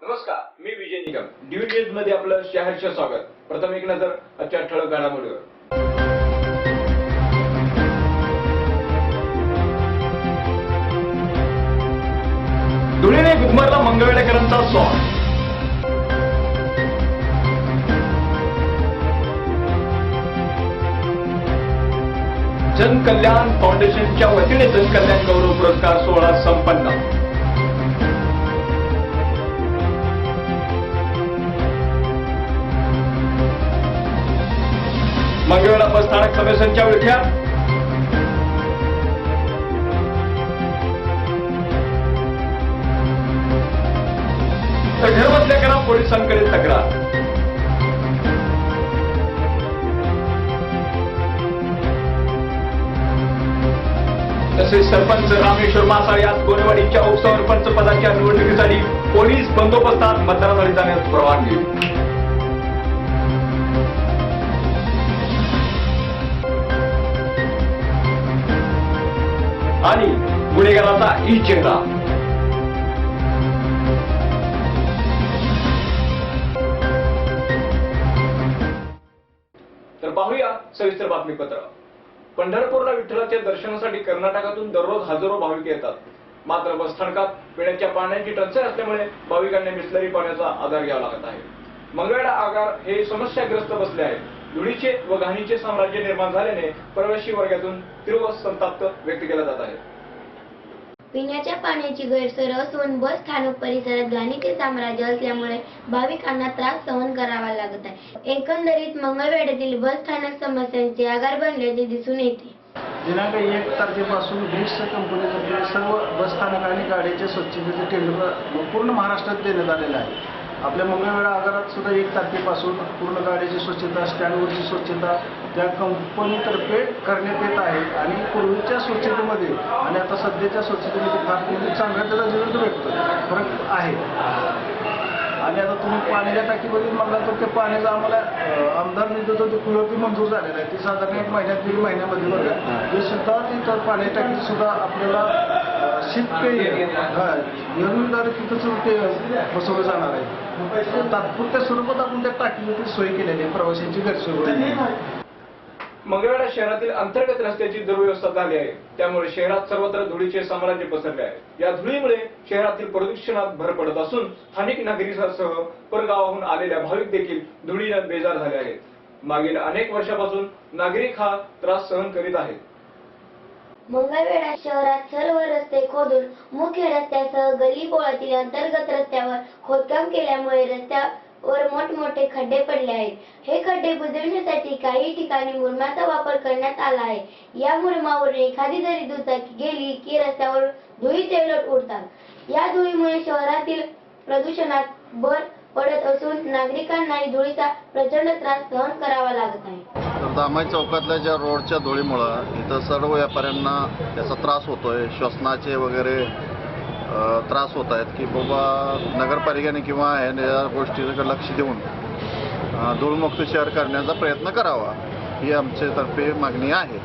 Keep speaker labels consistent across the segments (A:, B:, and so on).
A: नमस्कार, मी विजय निगम. न्यूज मध्ये आपलं सहर्ष स्वागत. प्रथम एक नजर आजच्या ठळक घडामोडीवर. धुळीने गुदमरला मंगळवेढेकरांचा सॉंग. जनकल्याण फाउंडेशनच्या वतीने जनकल्याण गौरव पुरस्कार सोहळा संपन्न. मंगळवेढा बस स्थानक सदस्यांच्या विळख्यात. तर घरबसल्या करा पोलिसांकडे तक्रार. तसेच सरपंच रामेश्वर मासाळ याच गोरेवाडीच्या उपसरपंच पदाच्या निवडणुकीसाठी पोलीस बंदोबस्तात मतदानासाठी जाण्यास परवानगी. आणि गुन्हेगाराचा ई चेहरा. तर पाहूया सविस्तर बातमीपत्र. पंढरपूरला विठ्ठलाच्या दर्शनासाठी कर्नाटकातून दररोज हजारो भाविक येतात. मात्र बसस्थानकात पिण्याच्या पाण्याची टंचाई असल्यामुळे भाविकांना बिसलरी पाण्याचा आधार घ्यावा लागत आहे. मंगळवेढा आगार हे समस्याग्रस्त बसले आहे. धुळीचे व घाणीचे साम्राज्य निर्माण झाल्याने प्रवासी वर्गातून तीव्र संताप व्यक्त केला जात आहे.
B: पिण्याच्या पाण्याची गैरसोय असून बस स्थानक परिसरात घाणीचे साम्राज्य असल्यामुळे भाविकांना त्रास सहन करावा लागत आहे. एकंदरीत मंगळवेढ्यातील बस स्थानक समस्यांचे आगार बनल्याचे दिसून येते.
C: दिनांक 1 तारखेपासून ग्रीस कंपनीतर्फे सर्व बस स्थानक आणि गाड्यांचे स्वच्छतेचे टेंडर पूर्ण महाराष्ट्रात देण्यात आलेले आहे. आपल्या मंगळवेढा आगारात सुद्धा 1 तारखेपासून पूर्ण गाडीची स्वच्छता, स्टँडवरची स्वच्छता त्या कंपनीतर्फे करण्यात येत आहे. आणि पूर्वीच्या स्वच्छतेमध्ये आणि आता सध्याच्या स्वच्छतेमध्ये फार म्हणजे चांगला त्याचा जरूर व्यक्त फरक आहे. आणि आता तुम्ही पाण्याच्या टाकीमध्ये म्हणला तर त्या पाण्याचा आम्हाला आमदार निधीचा जो पीओपी मंजूर झालेला आहे ते साधारण 1 महिन्यात 1.5 महिन्यामध्ये बघा ते सुद्धा तिथं पाण्याच्या टाकीत सुद्धा आपल्याला शीतपेय निर्मितद्वारे तिथंच ते बसवलं जाणार आहे. तात्पुरत्या स्वरूपात आपण त्या टाकीची सोय केलेली आहे प्रवाशांची गैरसोय.
A: मंगळवेढा शहरातील अंतर्गत रस्त्याची दुर्व्यवस्था झाली आहे. त्यामुळे शहरात सर्वत्र धुळीचे साम्राज्य पसरले आहे. या धुळीमुळे शहरातील प्रदूषणात भर पडत असून स्थानिक नागरिकांसह परगावाहून आलेल्या भाविक देखील धुळीने बेजार झाले आहेत. मागील अनेक वर्षापासून नागरिक हा त्रास सहन करीत आहेत.
B: मंगळवेढा शहरात सर्व रस्ते खोदून मुख्य रस्त्यासह गल्लीबोळातील अंतर्गत रस्त्यावर खोदकाम केल्यामुळे रस्त्यावर मोठमोठे खड्डे पडले आहेत. हे खड्डे बुजवण्यासाठी काही ठिकाणी मुरमाचा वापर करण्यात आला आहे. या मुरमावरून एखादी जरी दुचाकी गेली की रस्त्यावर धुळीचे लोट उडतात. या धुळीमुळे शहरातील प्रदूषणात भर पडत असून नागरिकांनाही धुळीचा प्रचंड त्रास सहन करावा लागत आहे.
D: दामाई चौकातल्या ज्या रोडच्या धुळीमुळं इथं सर्व व्यापाऱ्यांना त्याचा त्रास होतोय. श्वसनाचे वगैरे त्रास होत आहेत की बाबा नगरपालिकेने किंवा या गोष्टीकडे लक्ष देऊन धूळमुक्त शहर करण्याचा प्रयत्न करावा ही आमच्यातर्फे मागणी आहे.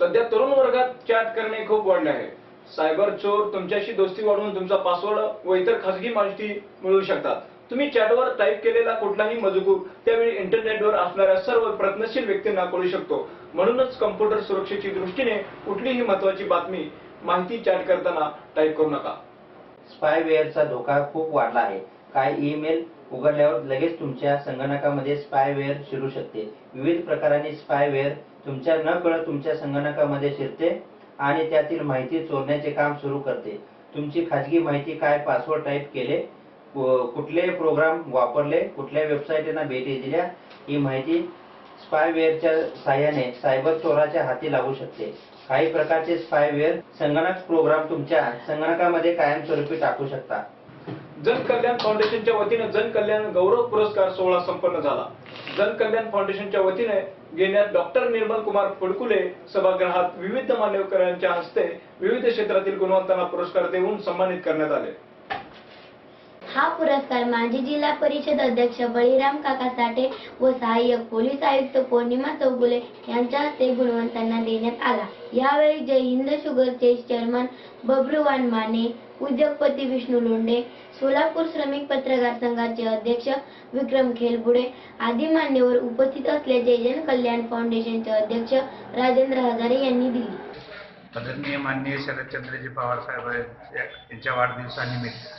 A: सध्या तरुण वर्गात चॅट करणे खूप वाढले आहे. सायबर चोर तुमच्याशी दोस्ती वाढवून तुमचा पासवर्ड व इतर खासगी माहिती मिळवू शकतात. तुम्ही चॅटवर टाईप केलेला कुठलाही मजकूर त्यावेळी इंटरनेटवर असणाऱ्या सर्व प्रयत्नशील व्यक्तींना कळू शकतो. म्हणूनच कम्प्युटर सुरक्षेच्या दृष्टीने कुठलीही महत्त्वाची बातमी माहिती चॅट करताना टाईप करू नका.
E: स्पायवेअरचा धोका खूप वाढला आहे. काय ईमेल उघडल्यावर लगेच तुमच्या संगणकामध्ये स्पायवेअर शिरू शकते. विविध प्रकारांनी स्पायवेअर तुमच्या नकळत तुमच्या संगणकामध्ये शिरते आणि त्यातील माहिती चोरण्याचे काम सुरू करते. तुमची खाजगी माहिती, काय पासवर्ड टाईप केले, कुठले प्रोग्राम वापरले, कुठल्या वेबसाईटना भेटी दिल्या, ही माहिती स्पायवेअरच्या साहाय्याने सायबर चोराच्या हाती लागू शकते. काही प्रकारचे स्पायवेअर संगणक प्रोग्राम तुमच्या संगणकामध्ये कायमस्वरूपी टाकू शकता.
A: जनकल्याण फाउंडेशनच्या वतीने जनकल्याण गौरव पुरस्कार सोहळा संपन्न झाला. जनकल्याण फाउंडेशनच्या वतीने गेल्यात डॉक्टर निर्मल कुमार फडकुले सभागृहात विविध मान्यवरांच्या हस्ते विविध क्षेत्रातील गुणवंतांना पुरस्कार देऊन सन्मानित करण्यात आले.
B: हा पुरस्कार माजी जिल्हा परिषद अध्यक्ष बळीराम काका साठे व सहाय्यक पोलीस आयुक्त पौर्णिमा चौगुले यांच्या हस्ते गुणवंतांना देण्यात आला। यावेळी जय हिंद शुगरचे चेअरमन बबरूवान माने, उद्योगपती विष्णू लोंढे, सोलापूर श्रमिक पत्रकार संघाचे अध्यक्ष विक्रम खेलबुडे आदी मान्यवर उपस्थित असल्याचे जनकल्याण फाउंडेशनचे अध्यक्ष राजेंद्र हजारे यांनी दिली।
F: आदरणीय माननीय शरदचंद्रजी पवार साहेब यांच्या वाढदिवसानिमित्त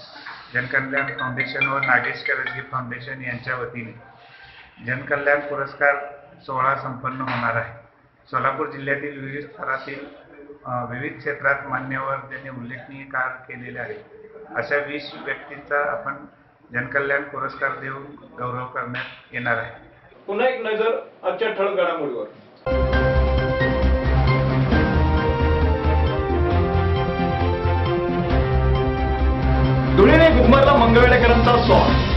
F: जनकल्याण फाउंडेशन व नागेश करजी फाउंडेशन यांच्या वतीने जनकल्याण पुरस्कार सोहळा संपन्न होणार आहे। सोलापूर जिल्ह्यातील विविध स्तरातील विविध क्षेत्रात मान्यवर ज्यांनी उल्लेखनीय कार्य केलेले आहे अशा 20 व्यक्तींचा आपण जनकल्याण पुरस्कार देऊन गौरव करण्यात येणार आहे।
A: पुन्हा एक नजर आजच्या ठळक घडामोडीवर। धुळीने गुदमरला मंगळवेढेकरांचा स्वागत।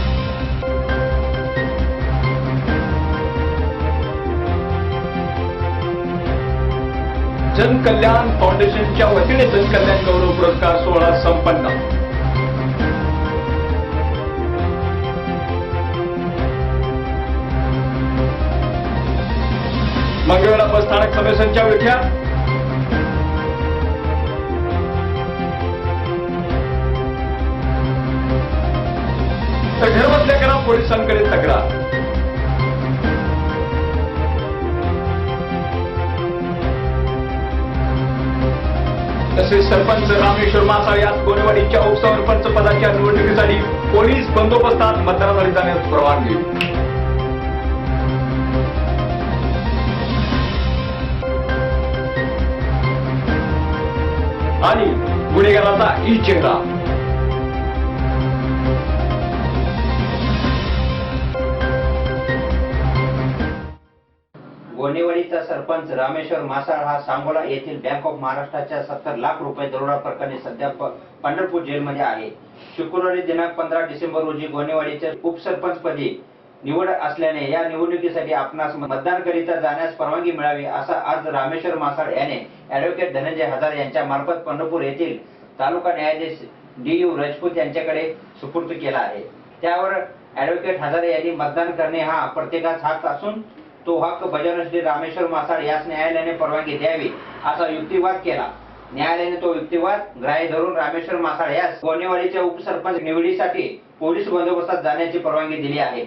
A: जनकल्याण फाउंडेशनच्या वतीने जनकल्याण गौरव पुरस्कार सोहळा संपन्न। मंगळवेढा बस स्थानक समितीच्या विख्यात तर घरबसल्या करा पोलिसांकडे तक्रार। तसेच सरपंच रामेश्वर मासाळ यास गोनेवाडीच्या उपसरपंच पदाच्या निवडणुकीसाठी पोलीस बंदोबस्तात मतदानासाठी जाण्यास परवानगी। आणि गुन्हेगाराचा ई चेहरा।
E: गोनेवाडीचा सरपंच रामेश्वर मासाळ हा सांगोला येथील बँक ऑफ महाराष्ट्राच्या 70 लाख रुपये दरोडा प्रकरणी सध्या पंढरपूर जेलमध्ये आहे। शुक्रवारी दिनांक 15 डिसेंबर रोजी गोनेवाडीच्या उपसरपंच पदी निवड असल्याने या निवडणुकीसाठी आपणास मतदानकरिता जाण्यास परवानगी मिळावी असा अर्ज रामेश्वर मासाळ याने ॲडव्होकेट धनंजय हजारे यांच्या मार्फत पंढरपूर येथील तालुका न्यायाधीश DU राजपूत यांच्याकडे सुपूर्द केला आहे। त्यावर ॲडव्होकेट हजारे यांनी मतदान करणे हा प्रत्येकाचा हक्क असून तो हक्क बजावण्यासाठी रामेश्वर मासाळ यास न्यायालयाने परवानगी द्यावी असा युक्तिवाद केला। न्यायालयाने तो युक्तिवाद ग्राह्य धरून रामेश्वर मासाळ यास गोनेवाडीच्या उपसरपंच निवडीसाठी पोलीस बंदोबस्तात जाण्याची परवानगी दिली आहे।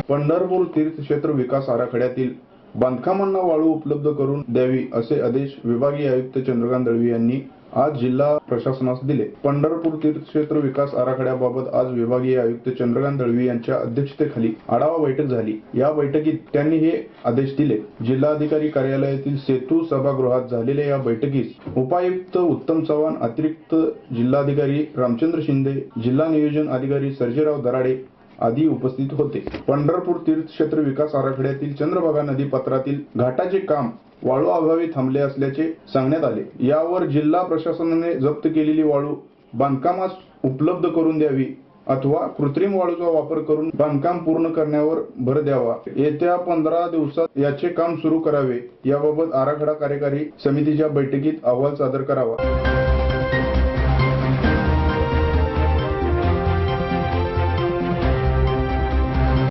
G: पंढरपूर तीर्थक्षेत्र विकास आराखड्यातील बांधकामांना वाळू उपलब्ध करून द्यावी असे आदेश विभागीय आयुक्त चंद्रकांत दळवी यांनी आज जिल्हा प्रशासनास दिले। पंढरपूर तीर्थक्षेत्र विकास आराखड्याबाबत आज विभागीय आयुक्त चंद्रकांत दळवी यांच्या अध्यक्षतेखाली आढावा बैठक झाली। या बैठकीत त्यांनी हे आदेश दिले। जिल्हाधिकारी कार्यालयातील सेतू सभागृहात झालेल्या या बैठकीस उपायुक्त उत्तम चव्हाण, अतिरिक्त जिल्हाधिकारी रामचंद्र शिंदे, जिल्हा नियोजन अधिकारी सर्जेराव दराडे आदी उपस्थित होते। पंढरपूर तीर्थक्षेत्र विकास आराखड्यातील चंद्रभागा नदी पात्रातील घाटाचे काम वाळू अभावी थांबले असल्याचे सांगण्यात आले। यावर जिल्हा प्रशासनाने जप्त केलेली वाळू बांधकामास उपलब्ध करून द्यावी अथवा कृत्रिम वाळूचा वापर करून बांधकाम पूर्ण करण्यावर भर द्यावा। येत्या 15 दिवसात याचे काम सुरू करावे याबाबत आराखडा कार्यकारी समितीच्या बैठकीत अहवाल सादर करावा।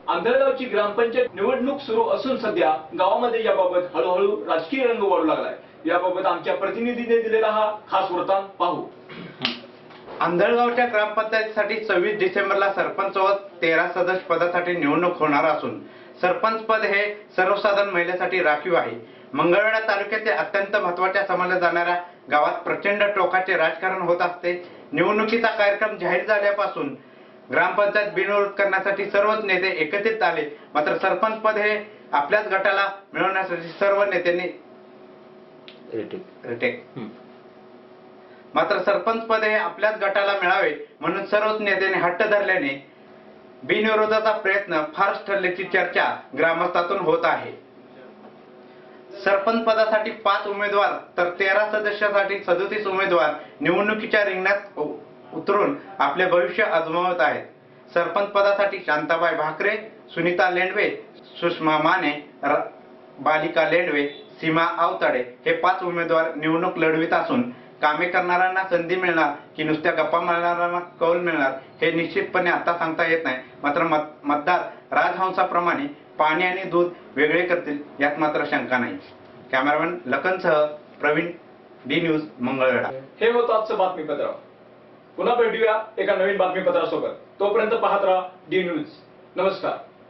A: आंधळगावची ग्रामपंचायत निवडणूक सुरू असून सध्या गावामध्ये याबाबत हळूहळू राजकीय रंग वाढू लागलाय। याबाबत आमच्या प्रतिनिधीने दिलेला हा खास वृत्तांत पाहू।
H: आंधळगावच्या ग्रामपंचायतीसाठी 26 डिसेंबरला सरपंच व 13 सदस्य पदासाठी निवडणूक होणार असून सरपंच पद हे सर्वसाधारण महिलेसाठी राखीव आहे। मंगळवेढा तालुक्यातील अत्यंत महत्त्वाच्या समजल्या जाणाऱ्या गावात प्रचंड टोकाचे राजकारण होत असते। निवडणुकीचा कार्यक्रम जाहीर झाल्यापासून ग्रामपंचायत बिनविरोध करण्यासाठी सर्वच नेते एकत्रित आले। मात्र सरपंच पद हे आपल्याच गटाला मिळवण्यासाठी सर्व नेत्यांनी मात्र सरपंच पद हे आपल्याच गटाला मिळावे म्हणून सर्वच नेत्यांनी हट्ट धरल्याने बिनविरोधाचा प्रयत्न फारच ठरल्याची चर्चा ग्रामस्थातून होत आहे। सरपंच पदासाठी 5 उमेदवार तर 13 सदस्यासाठी 37 उमेदवार निवडणुकीच्या रिंगणात उतरून आपले भविष्य आजमावत आहेत। सरपंच पदासाठी शांताबाई भाकरे, सुनीता लेंडवे, सुषमा माने, बालिका लेंडवे, सीमा आवताडे हे 5 उमेदवार निवडणूक लढवित असून कामे करणाऱ्यांना संधी मिळणार की नुसत्या गप्पा मारणाऱ्यांना कौल मिळणार हे निश्चितपणे आता सांगता येत नाही. मात्र मतदार राजहंसाप्रमाणे पाणी आणि दूध वेगळे करतील यात मात्र शंका नाही. कॅमेरामॅन लखनसह प्रवीण, डी न्यूज, मंगळवेढा.
A: हे होतं आजचं बातमीपत्र. पुन्हा भेटूया एका नवीन बातमीपत्रासोबत. तोपर्यंत पाहत राहा डी न्यूज. नमस्कार.